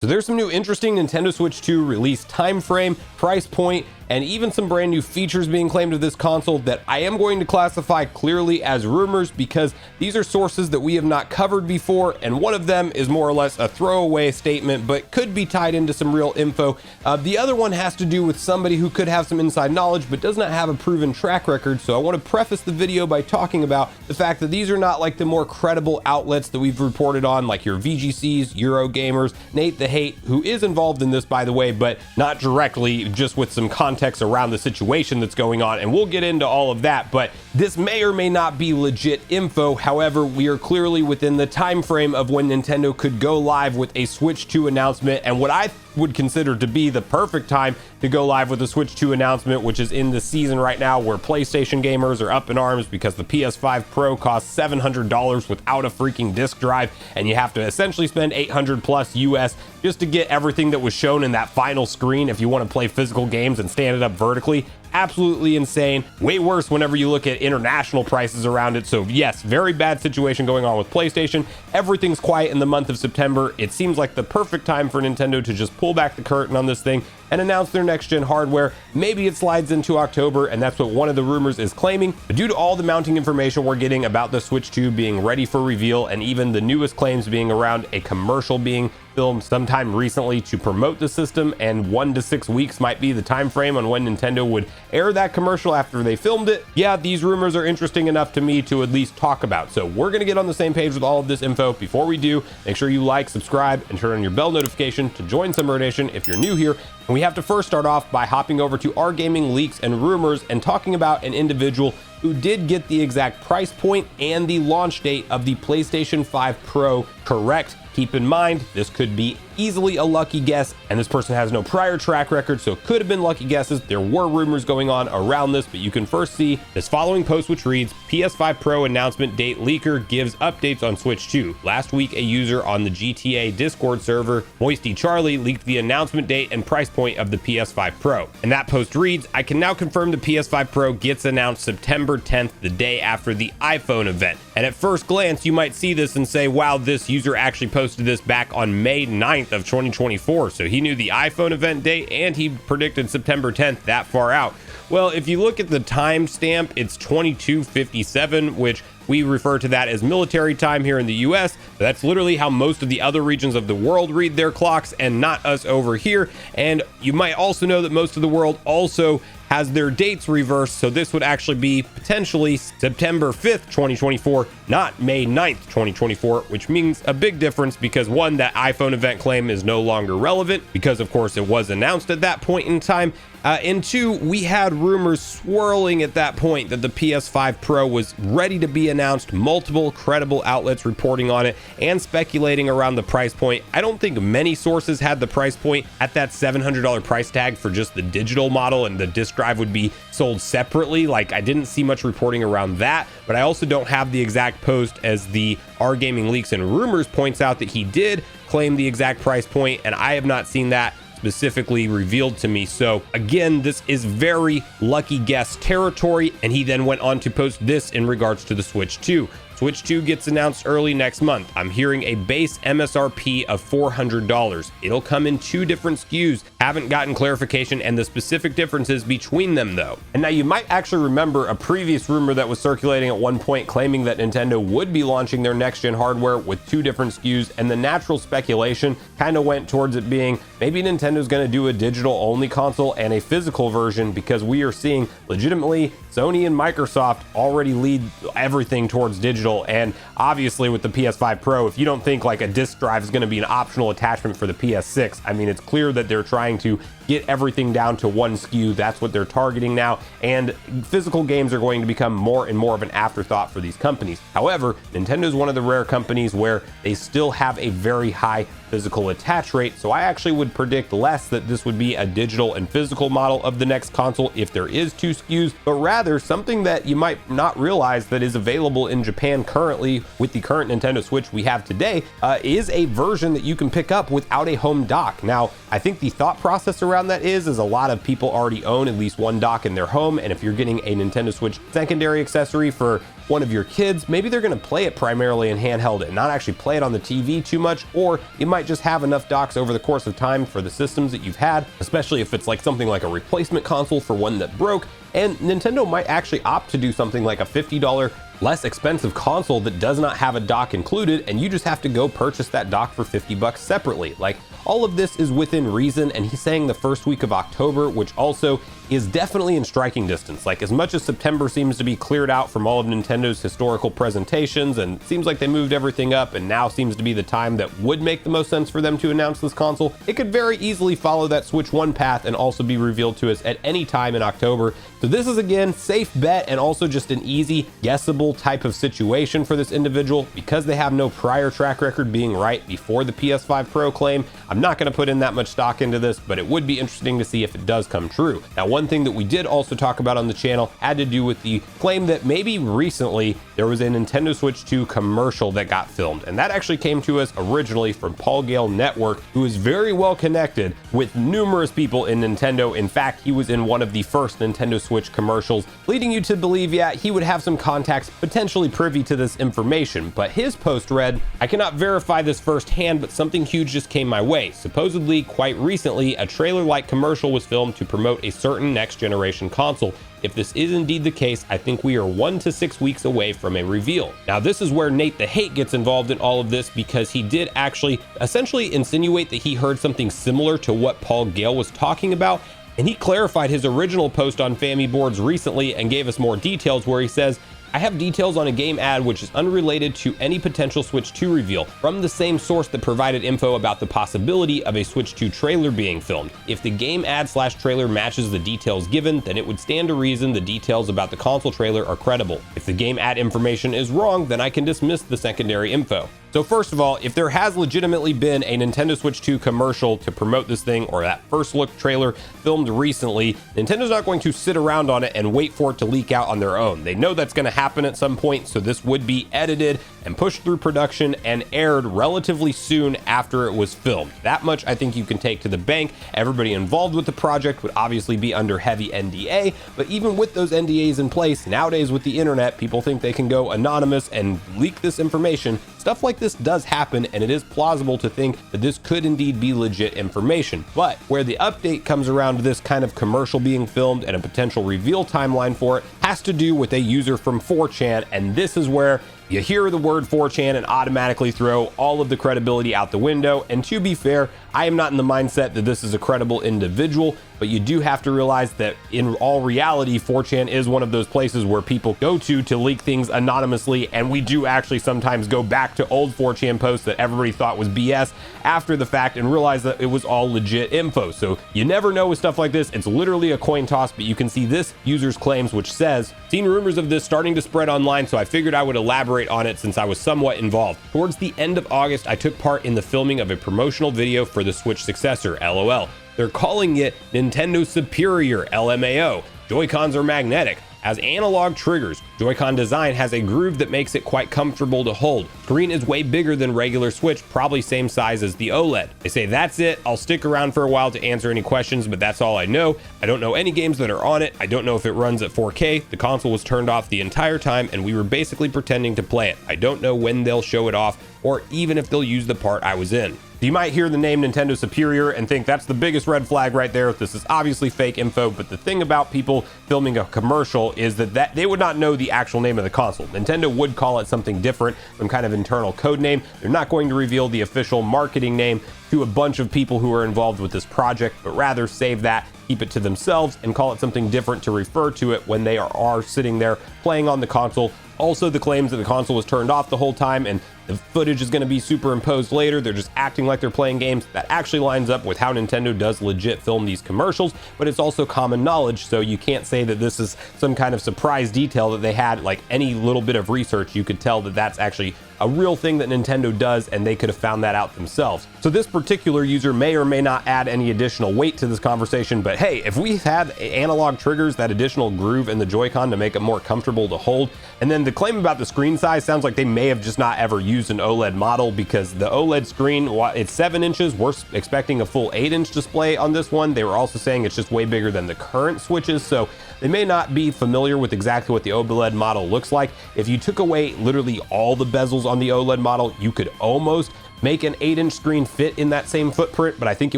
So there's some new interesting Nintendo Switch 2 release time frame, price point, and even some brand new features being claimed to this console that I am going to classify clearly as rumors, because these are sources that we have not covered before, and one of them is more or less a throwaway statement but could be tied into some real info. The other one has to do with somebody who could have some inside knowledge but does not have a proven track record. So I want to preface the video by talking about the fact that these are not like the more credible outlets that we've reported on, like your VGCs, Eurogamers, Nate the Hate, who is involved in this, by the way, but not directly, just with some context around the situation that's going on, and we'll get into all of that. But this may or may not be legit info. However, we are clearly within the time frame of when Nintendo could go live with a Switch 2 announcement, and what I would consider to be the perfect time to go live with the Switch 2 announcement, which is in the season right now where PlayStation gamers are up in arms because the PS5 Pro costs $700 without a freaking disc drive, and you have to essentially spend $800 plus US just to get everything that was shown in that final screen if you want to play physical games and stand it up vertically. Absolutely insane. Way worse whenever you look at international prices around it. So yes, very bad situation going on with PlayStation. Everything's quiet in the month of September. It seems like the perfect time for Nintendo to just pull back the curtain on this thing and announce their next gen hardware. Maybe it slides into October, and that's what one of the rumors is claiming. But due to all the mounting information we're getting about the Switch 2 being ready for reveal, and even the newest claims being around a commercial being filmed sometime recently to promote the system, and 1 to 6 weeks might be the time frame on when Nintendo would air that commercial after they filmed it. Yeah, these rumors are interesting enough to me to at least talk about. So we're going to get on the same page with all of this info. Before we do, make sure you like, subscribe, and turn on your bell notification to join Sunbro Nation if you're new here. And we have to first start off by hopping over to our gaming leaks and rumors and talking about an individual who did get the exact price point and the launch date of the PlayStation 5 Pro correct. Keep in mind, this could be easily a lucky guess, and this person has no prior track record, so it could have been lucky guesses. There were rumors going on around this, but you can first see this following post, which reads, PS5 Pro announcement date leaker gives updates on Switch 2. Last week, a user on the GTA Discord server, Moisty Charlie, leaked the announcement date and price point of the PS5 Pro. And that post reads, I can now confirm the PS5 Pro gets announced September 10th, the day after the iPhone event. And at first glance, you might see this and say, wow, this user actually posted this back on May 9th of 2024. So he knew the iPhone event date and he predicted September 10th that far out. Well, if you look at the timestamp, it's 22:57, which we refer to that as military time here in the US. That's literally how most of the other regions of the world read their clocks, and not us over here. And you might also know that most of the world also has their dates reversed, so this would actually be potentially September 5th, 2024, not May 9th, 2024, which means a big difference because one, that iPhone event claim is no longer relevant because of course it was announced at that point in time. And two, we had rumors swirling at that point that the PS5 Pro was ready to be announced, multiple credible outlets reporting on it and speculating around the price point. I don't think many sources had the price point at that $700 price tag for just the digital model, and the disc drive would be sold separately. Like, I didn't see much reporting around that, but I also don't have the exact post, as the Our Gaming Leaks and Rumors points out that he did claim the exact price point, and I have not seen that specifically revealed to me. So again, this is very lucky guess territory. And he then went on to post this in regards to the Switch 2. Switch 2 gets announced early next month. I'm hearing a base MSRP of $400. It'll come in 2 different SKUs. Haven't gotten clarification and the specific differences between them though. And now you might actually remember a previous rumor that was circulating at one point claiming that Nintendo would be launching their next gen hardware with 2 different SKUs, and the natural speculation kind of went towards it being maybe Nintendo's going to do a digital only console and a physical version, because we are seeing legitimately Sony and Microsoft already lead everything towards digital. And obviously with the PS5 Pro, if you don't think like a disc drive is going to be an optional attachment for the PS6, I mean, it's clear that they're trying to get everything down to 1 SKU. That's what they're targeting now, and physical games are going to become more and more of an afterthought for these companies. However, Nintendo is one of the rare companies where they still have a very high physical attach rate, so I actually would predict less that this would be a digital and physical model of the next console if there is 2 SKUs, but rather something that you might not realize that is available in Japan currently with the current Nintendo Switch we have today, is a version that you can pick up without a home dock. Now, I think the thought process around around that is a lot of people already own at least one dock in their home, and if you're getting a Nintendo Switch secondary accessory for one of your kids, maybe they're going to play it primarily in handheld and not actually play it on the TV too much, or you might just have enough docks over the course of time for the systems that you've had, especially if it's like something like a replacement console for one that broke. And Nintendo might actually opt to do something like a $50 less expensive console that does not have a dock included, and you just have to go purchase that dock for $50 separately. Like, all of this is within reason, and he's saying the first week of October, which also is definitely in striking distance. Like, as much as September seems to be cleared out from all of Nintendo's historical presentations, and seems like they moved everything up, and now seems to be the time that would make the most sense for them to announce this console, it could very easily follow that Switch 1 path and also be revealed to us at any time in October. So this is, again, safe bet, and also just an easy, guessable type of situation for this individual. Because they have no prior track record being right before the PS5 Pro claim, I'm not going to put in that much stock into this, but it would be interesting to see if it does come true. Now, one thing that we did also talk about on the channel had to do with the claim that maybe recently there was a Nintendo Switch 2 commercial that got filmed, and that actually came to us originally from Paul Gale Network, who is very well connected with numerous people in Nintendo. In fact, he was in one of the first Nintendo Switch commercials, leading you to believe, yeah, he would have some contacts potentially privy to this information. But his post read, "I cannot verify this firsthand, but something huge just came my way. Supposedly, quite recently, a trailer-like commercial was filmed to promote a certain next-generation console. If this is indeed the case, I think we are 1 to 6 weeks away from a reveal." Now, this is where Nate the Hate gets involved in all of this, because he did actually essentially insinuate that he heard something similar to what Paul Gale was talking about, and he clarified his original post on Family Boards recently and gave us more details, where he says, "I have details on a game ad which is unrelated to any potential Switch 2 reveal, from the same source that provided info about the possibility of a Switch 2 trailer being filmed. If the game ad/trailer matches the details given, then it would stand to reason the details about the console trailer are credible. If the game ad information is wrong, then I can dismiss the secondary info." So first of all, if there has legitimately been a Nintendo Switch 2 commercial to promote this thing, or that first look trailer filmed recently, Nintendo's not going to sit around on it and wait for it to leak out on their own. They know that's going to happen at some point, so this would be edited and pushed through production and aired relatively soon after it was filmed. That much I think you can take to the bank. Everybody involved with the project would obviously be under heavy NDA, but even with those NDAs in place, nowadays with the internet, people think they can go anonymous and leak this information. Stuff like this does happen, and it is plausible to think that this could indeed be legit information. But where the update comes around to this kind of commercial being filmed and a potential reveal timeline for it has to do with a user from 4chan, and this is where you hear the word 4chan and automatically throw all of the credibility out the window. And to be fair, I am not in the mindset that this is a credible individual, but you do have to realize that in all reality, 4chan is one of those places where people go to leak things anonymously, and we do actually sometimes go back to old 4chan posts that everybody thought was BS after the fact and realize that it was all legit info. So you never know with stuff like this. It's literally a coin toss, but you can see this user's claims, which says, "Seen rumors of this starting to spread online, so I figured I would elaborate on it since I was somewhat involved. Towards the end of August, I took part in the filming of a promotional video for the Switch successor, LOL. They're calling it Nintendo Superior, LMAO. Joy-Cons are magnetic. Has analog triggers. Joy-Con design has a groove that makes it quite comfortable to hold. Screen is way bigger than regular Switch, probably same size as the OLED. They say that's it. I'll stick around for a while to answer any questions, but that's all I know. I don't know any games that are on it. I don't know if it runs at 4K. The console was turned off the entire time, and we were basically pretending to play it. I don't know when they'll show it off, or even if they'll use the part I was in." You might hear the name Nintendo Superior and think that's the biggest red flag right there. This is obviously fake info, but the thing about people filming a commercial is that they would not know the actual name of the console. Nintendo would call it something different, some kind of internal code name. They're not going to reveal the official marketing name to a bunch of people who are involved with this project, but rather save that, keep it to themselves, and call it something different to refer to it when they are sitting there playing on the console. Also, the claims that the console was turned off the whole time and the footage is going to be superimposed later, they're just acting like they're playing games, that actually lines up with how Nintendo does legit film these commercials, but it's also common knowledge, so you can't say that this is some kind of surprise detail that they had. Like any little bit of research, you could tell that that's actually a real thing that Nintendo does, and they could have found that out themselves. So this particular user may or may not add any additional weight to this conversation, but hey, if we had analog triggers, that additional groove in the Joy-Con to make it more comfortable to hold. And then the claim about the screen size sounds like they may have just not ever used an OLED model, because the OLED screen, it's 7 inches. We're expecting a full 8-inch display on this one. They were also saying it's just way bigger than the current Switches, so they may not be familiar with exactly what the OLED model looks like. If you took away literally all the bezels on the OLED model, you could almost make an 8-inch screen fit in that same footprint, but I think it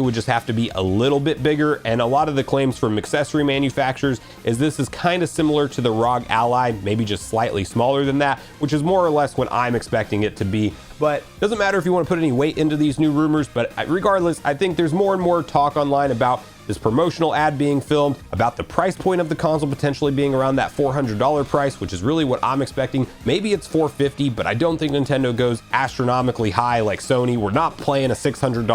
would just have to be a little bit bigger. And a lot of the claims from accessory manufacturers is this is kind of similar to the ROG Ally, maybe just slightly smaller than that, which is more or less what I'm expecting it to be. But doesn't matter if you want to put any weight into these new rumors, but regardless, I think there's more and more talk online about this promotional ad being filmed, about the price point of the console potentially being around that $400 price, which is really what I'm expecting. Maybe it's $450, but I don't think Nintendo goes astronomically high like Sony. We're not playing a $600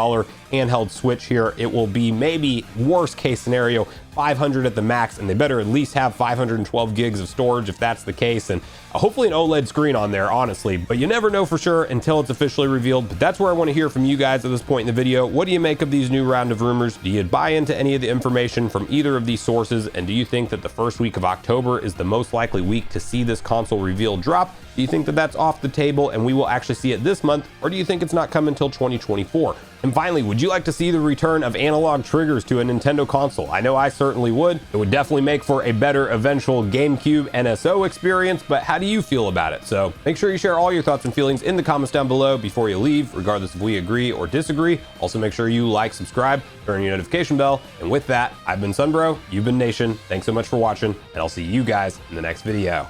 handheld Switch here. It will be maybe worst case scenario $500 at the max, and they better at least have 512 gigs of storage if that's the case, and hopefully an OLED screen on there, honestly. But you never know for sure until it's officially revealed. But that's where I want to hear from you guys at this point in the video. What do you make of these new round of rumors? Do you buy into any of the information from either of these sources? And do you think that the first week of October is the most likely week to see this console reveal drop? Do you think that that's off the table and we will actually see it this month, or do you think it's not coming until 2024? And finally, would you like to see the return of analog triggers to a Nintendo console? I know I certainly would. It would definitely make for a better eventual GameCube NSO experience, but how do you feel about it? So make sure you share all your thoughts and feelings in the comments down below before you leave, regardless if we agree or disagree. Also make sure you like, subscribe, turn on your notification bell. And with that, I've been Sunbro, you've been Nation. Thanks so much for watching, and I'll see you guys in the next video.